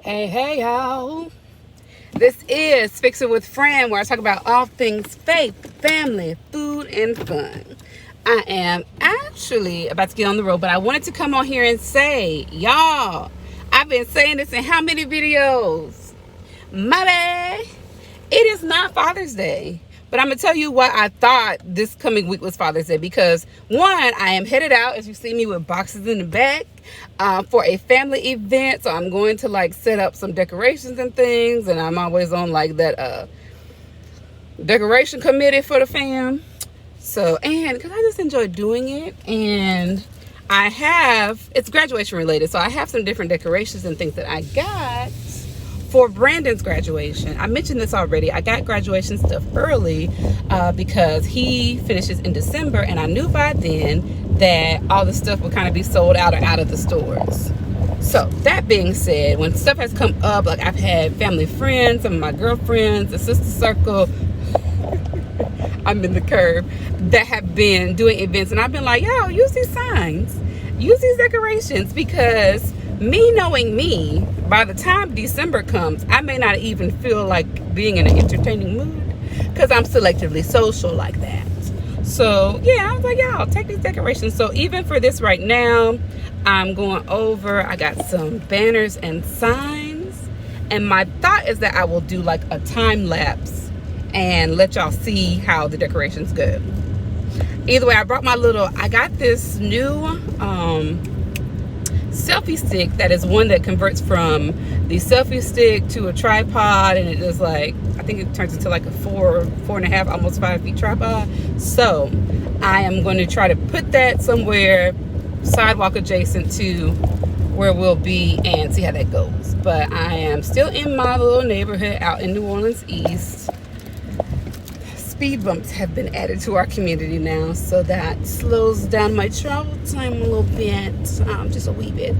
Hey, y'all. This is Fix It with Fran, where I talk about all things faith, family, food, and fun. I am actually about to get on the road, but I wanted to come on here and say, y'all, I've been saying this in how many videos? My bad. It is not Father's Day. But I'm going to tell you what I thought this coming week was Father's Day. Because, one, I am headed out, as you see me, with boxes in the back for a family event. So I'm going to, set up some decorations and things. And I'm always on, that decoration committee for the fam. So, and because I just enjoy doing it. And it's graduation related. So I have some different decorations and things that I got for Brandon's graduation. I mentioned this already. I got graduation stuff early because he finishes in December, and I knew by then that all the stuff would kind of be sold out or out of the stores. So that being said, when stuff has come up, I've had family friends, some of my girlfriends, the sister circle, I'm in the curve, that have been doing events, and I've been like, yo, use these signs, use these decorations, because me knowing me, by the time December comes, I may not even feel like being in an entertaining mood because I'm selectively social like that. So yeah, I was like, y'all, take these decorations. So even for this right now, I'm going over, I got some banners and signs, and my thought is that I will do a time lapse and let y'all see how the decorations go. Either way, I got this new selfie stick that is one that converts from the selfie stick to a tripod, and it is I think it turns into a 4.5, almost 5 feet tripod. So I am going to try to put that somewhere sidewalk adjacent to where we'll be and see how that goes. But I am still in my little neighborhood out in New Orleans East. Speed bumps have been added to our community now, so that slows down my travel time a little bit, just a wee bit,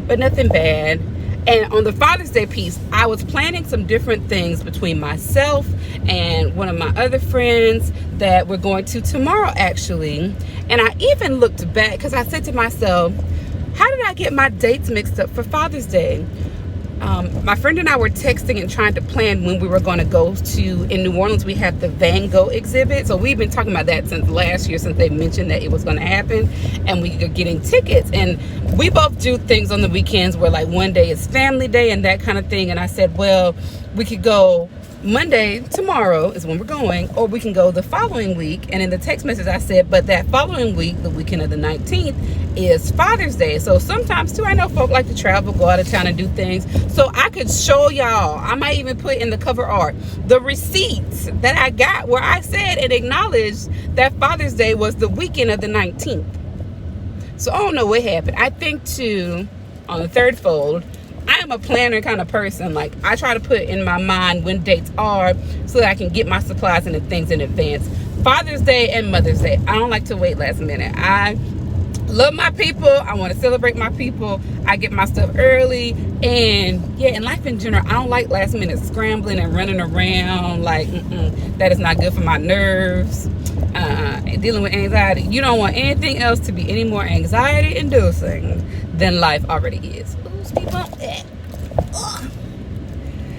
but nothing bad. And on the Father's Day piece, I was planning some different things between myself and one of my other friends that we're going to tomorrow, actually. And I even looked back because I said to myself, how did I get my dates mixed up for Father's Day? My friend and I were texting and trying to plan when we were going to go in New Orleans, we have the Van Gogh exhibit. So we've been talking about that since last year, since they mentioned that it was going to happen, and we were getting tickets. And we both do things on the weekends where one day is family day and that kind of thing. And I said, well, we could go Monday, tomorrow is when we're going, or we can go the following week. And in the text message I said, but that following week, the weekend of the 19th, is Father's Day. So sometimes too, I know folk like to travel, go out of town and do things. So I could show y'all, I might even put in the cover art, the receipts that I got where I said and acknowledged that Father's Day was the weekend of the 19th. So I don't know what happened. I think too, on the third fold, I am a planner kind of person. I try to put in my mind when dates are so that I can get my supplies and the things in advance. Father's Day and Mother's Day, I don't like to wait last minute. I love my people. I want to celebrate my people. I get my stuff early. And yeah, in life in general, I don't like last minute scrambling and running around. That is not good for my nerves. Dealing with anxiety. You don't want anything else to be any more anxiety inducing than life already is.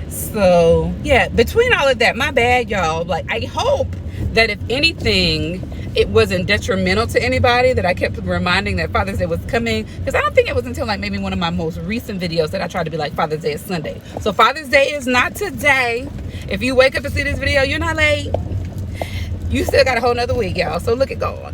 So yeah, between all of that, my bad, y'all. I hope that if anything, it wasn't detrimental to anybody, that I kept reminding that Father's Day was coming, because I don't think it was until maybe one of my most recent videos that I tried to be Father's Day is Sunday. So Father's Day is not today. If you wake up and see this video, you're not late. You still got a whole nother week, y'all. So look at God.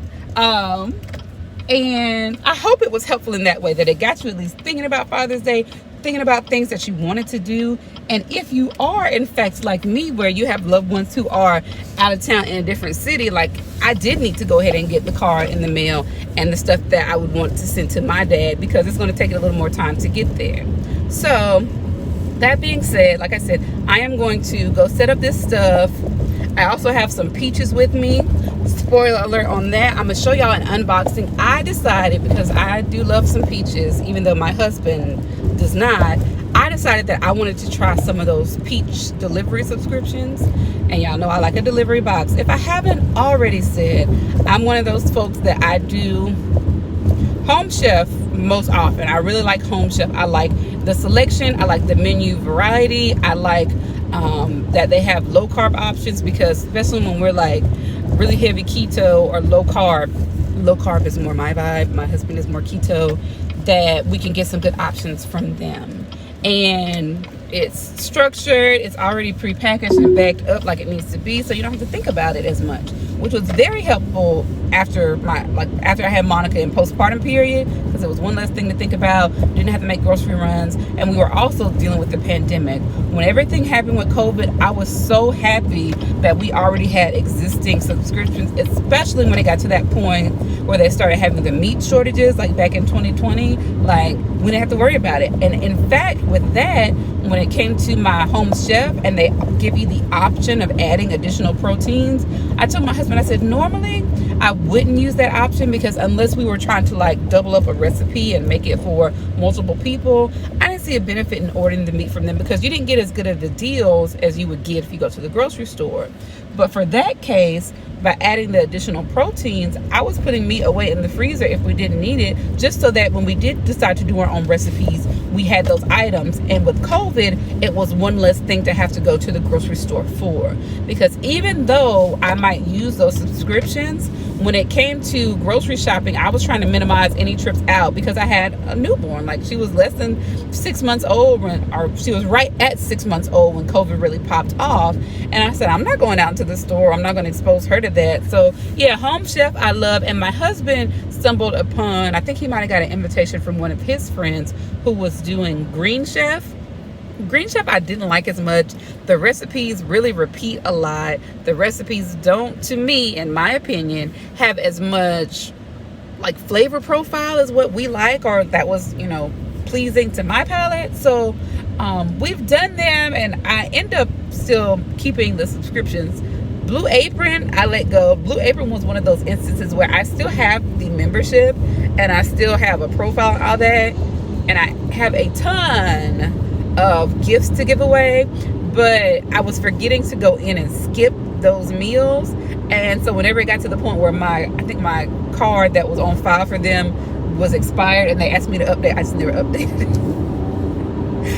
And I hope it was helpful in that way, that it got you at least thinking about Father's Day, thinking about things that you wanted to do. And if you are, in fact, like me, where you have loved ones who are out of town in a different city, I did need to go ahead and get the card in the mail and the stuff that I would want to send to my dad, because it's going to take a little more time to get there. So that being said, like I said, I am going to go set up this stuff. I also have some peaches with me. Spoiler alert on that. I'm going to show y'all an unboxing. I decided, because I do love some peaches, even though my husband does not, I decided that I wanted to try some of those peach delivery subscriptions. And y'all know I like a delivery box. If I haven't already said, I'm one of those folks that I do Home Chef most often. I really like Home Chef. I like the selection. I like the menu variety. I like that they have low carb options, because especially when we're like really heavy keto or low carb is more my vibe. My husband is more keto. That we can get some good options from them. And it's structured, it's already prepackaged and bagged up like it needs to be, so you don't have to think about it as much, which was very helpful after I had Monica in postpartum period, because it was one less thing to think about. Didn't have to make grocery runs, and we were also dealing with the pandemic. When everything happened with COVID, I was so happy that we already had existing subscriptions, especially when it got to that point where they started having the meat shortages, like back in 2020. Like, we didn't have to worry about it. And in fact, with that, when it came to my home chef and they give you the option of adding additional proteins, I told my husband, I said, normally I wouldn't use that option, because unless we were trying to like double up a recipe and make it for multiple people, I didn't see a benefit in ordering the meat from them, because you didn't get as good of the deals as you would get if you go to the grocery store. But for that case, by adding the additional proteins, I was putting meat away in the freezer if we didn't need it, just so that when we did decide to do our own recipes, we had those items. And with COVID, it was one less thing to have to go to the grocery store for. Because even though I might use those subscriptions, when it came to grocery shopping, I was trying to minimize any trips out, because I had a newborn. Like, she was less than 6 months old or she was right at 6 months old when COVID really popped off. And I said, I'm not going out into the store. I'm not going to expose her to that. So yeah, Home Chef I love. And my husband stumbled upon, I think he might have got an invitation from one of his friends who was doing Green Chef. Green Chef I didn't like as much. The recipes really repeat a lot. The recipes don't, to me, in my opinion, have as much like flavor profile as what we like, or that was, pleasing to my palate. So we've done them, and I end up still keeping the subscriptions. Blue Apron, I let go. Blue Apron was one of those instances where I still have the membership and I still have a profile and all that, and I have a ton of gifts to give away, but I was forgetting to go in and skip those meals. And so whenever it got to the point where I think my card that was on file for them was expired and they asked me to update, I just never updated it.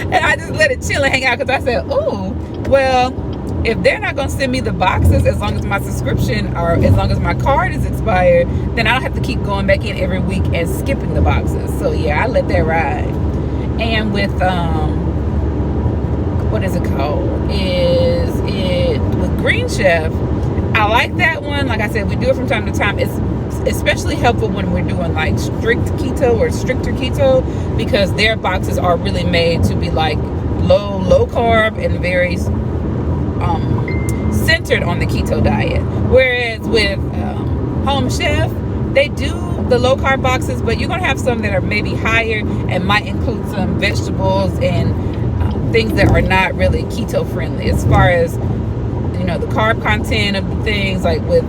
And I just let it chill and hang out, because I said, oh, well, if they're not going to send me the boxes as long as my subscription, or as long as my card is expired, then I don't have to keep going back in every week and skipping the boxes. So yeah, I let that ride. And with what is it called? Is it with Green Chef? I like that one. Like I said, we do it from time to time. It's especially helpful when we're doing like strict keto or stricter keto, because their boxes are really made to be like low carb and very centered on the keto diet. Whereas with Home Chef, they do the low carb boxes, but you're gonna have some that are maybe higher and might include some vegetables and things that are not really keto friendly, as far as the carb content of the things. Like with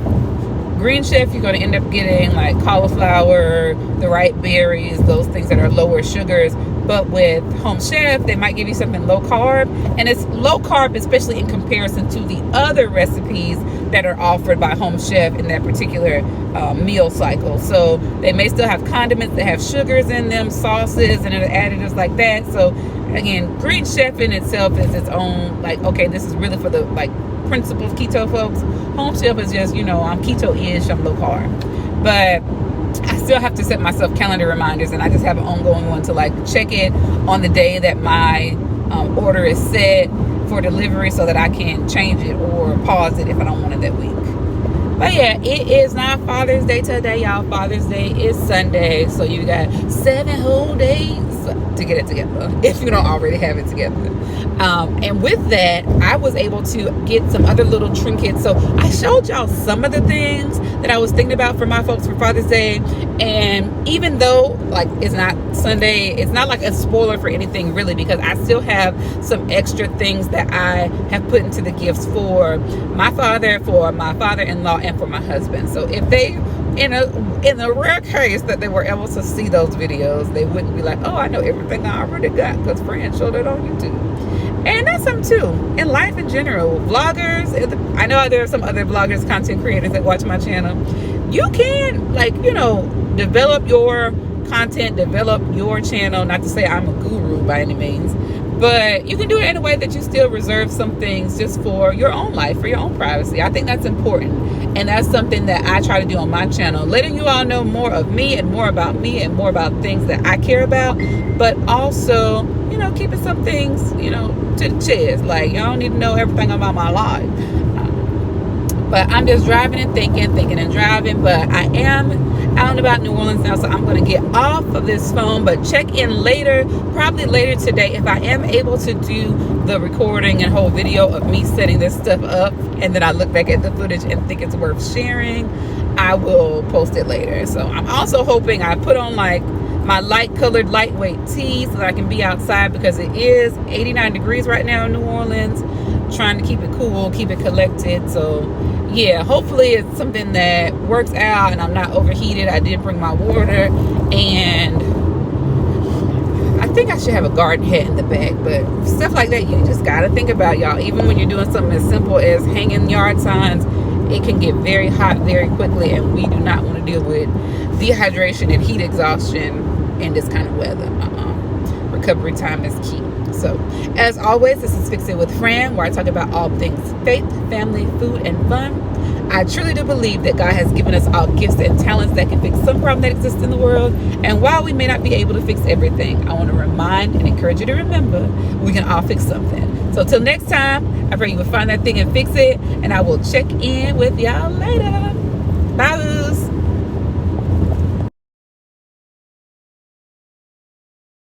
Green Chef, you're going to end up getting like cauliflower, the right berries, those things that are lower sugars. But with Home Chef, they might give you something low carb, and it's low carb especially in comparison to the other recipes that are offered by Home Chef in that particular meal cycle. So they may still have condiments that have sugars in them, sauces and other additives like that. So again, Green Chef in itself is its own, like, okay, this is really for the like principles keto folks. Home Chef is just, I'm keto-ish, I'm low carb. But I still have to set myself calendar reminders, and I just have an ongoing one to like check it on the day that my order is set for delivery, so that I can change it or pause it if I don't want it that week. But yeah, it is not Father's Day today, y'all. Father's Day is Sunday, so you got 7 whole days to get it together, if you don't already have it together. And with that, I was able to get some other little trinkets. So I showed y'all some of the things that I was thinking about for my folks for Father's Day. And even though like it's not Sunday, it's not like a spoiler for anything really, because I still have some extra things that I have put into the gifts for my father, for my father-in-law, and for my husband. So if they, in a rare case that they were able to see those videos, they wouldn't be like, oh, I know everything I already got because Fran showed it on YouTube. And that's something too, in life in general. Vloggers, I know there are some other vloggers, content creators that watch my channel. You can, like, develop your content, develop your channel. Not to say I'm a guru by any means, but you can do it in a way that you still reserve some things just for your own life, for your own privacy. I think that's important. And that's something that I try to do on my channel, letting you all know more of me and more about things that I care about, but also, you know, keeping some things, you know, to the chest. Like, y'all don't need to know everything about my life. But I'm just driving and thinking and driving. But I am out and about New Orleans now, so I'm going to get off of this phone. But check in later, probably later today, if I am able to do the recording and whole video of me setting this stuff up, and then I look back at the footage and think it's worth sharing, I will post it later. So I'm also hoping I put on like my light colored lightweight tee so that I can be outside, because it is 89 degrees right now in New Orleans. Trying to keep it cool, keep it collected. So yeah, hopefully it's something that works out and I'm not overheated. I did bring my water, and I think I should have a garden hat in the back. But stuff like that, you just gotta think about, y'all. Even when you're doing something as simple as hanging yard signs, it can get very hot very quickly, and we do not want to deal with dehydration and heat exhaustion in this kind of weather. Recovery time is key. So, as always, this is Fix It with Fran, where I talk about all things faith, family, food, and fun. I truly do believe that God has given us all gifts and talents that can fix some problem that exists in the world. And while we may not be able to fix everything, I want to remind and encourage you to remember we can all fix something. So, till next time, I pray you will find that thing and fix it. And I will check in with y'all later. Bye.